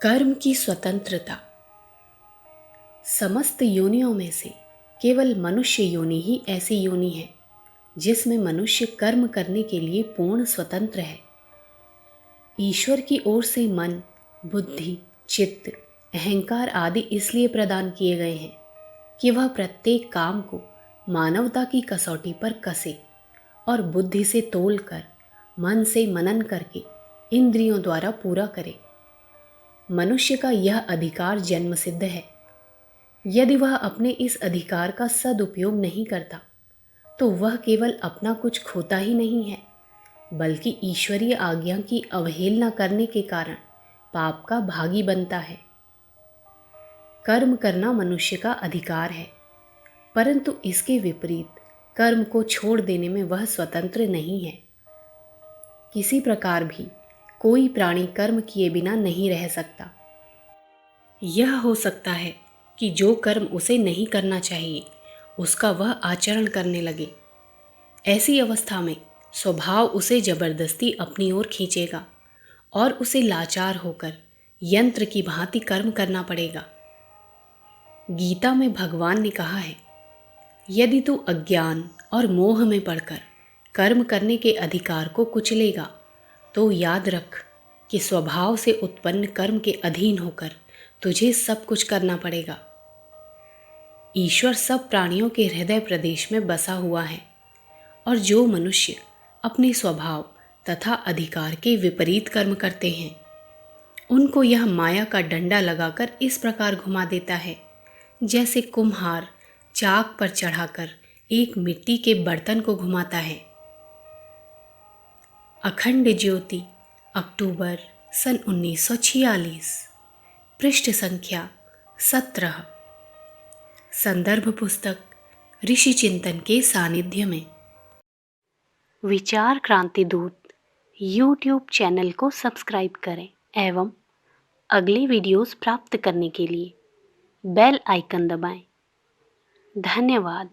कर्म की स्वतंत्रता। समस्त योनियों में से केवल मनुष्य योनि ही ऐसी योनि है जिसमें मनुष्य कर्म करने के लिए पूर्ण स्वतंत्र है। ईश्वर की ओर से मन, बुद्धि, चित्त, अहंकार आदि इसलिए प्रदान किए गए हैं कि वह प्रत्येक काम को मानवता की कसौटी पर कसे और बुद्धि से तोलकर, मन से मनन करके इंद्रियों द्वारा पूरा करे। मनुष्य का यह अधिकार जन्म सिद्ध है। यदि वह अपने इस अधिकार का सदुपयोग नहीं करता तो वह केवल अपना कुछ खोता ही नहीं है, बल्कि ईश्वरीय आज्ञा की अवहेलना करने के कारण पाप का भागी बनता है। कर्म करना मनुष्य का अधिकार है, परंतु इसके विपरीत कर्म को छोड़ देने में वह स्वतंत्र नहीं है। किसी प्रकार भी कोई प्राणी कर्म किए बिना नहीं रह सकता। यह हो सकता है कि जो कर्म उसे नहीं करना चाहिए उसका वह आचरण करने लगे। ऐसी अवस्था में स्वभाव उसे जबरदस्ती अपनी ओर खींचेगा और उसे लाचार होकर यंत्र की भांति कर्म करना पड़ेगा। गीता में भगवान ने कहा है, यदि तू अज्ञान और मोह में पड़कर कर्म करने के अधिकार को कुचलेगा तो याद रख कि स्वभाव से उत्पन्न कर्म के अधीन होकर तुझे सब कुछ करना पड़ेगा। ईश्वर सब प्राणियों के हृदय प्रदेश में बसा हुआ है और जो मनुष्य अपने स्वभाव तथा अधिकार के विपरीत कर्म करते हैं उनको यह माया का डंडा लगाकर इस प्रकार घुमा देता है जैसे कुम्हार चाक पर चढ़ाकर एक मिट्टी के बर्तन को घुमाता है। अखंड ज्योति, अक्टूबर सन 1946, पृष्ठ संख्या 17। संदर्भ पुस्तक ऋषि चिंतन के सानिध्य में। विचार क्रांति दूत यूट्यूब चैनल को सब्सक्राइब करें एवं अगले वीडियोस प्राप्त करने के लिए बेल आइकन दबाएं। धन्यवाद।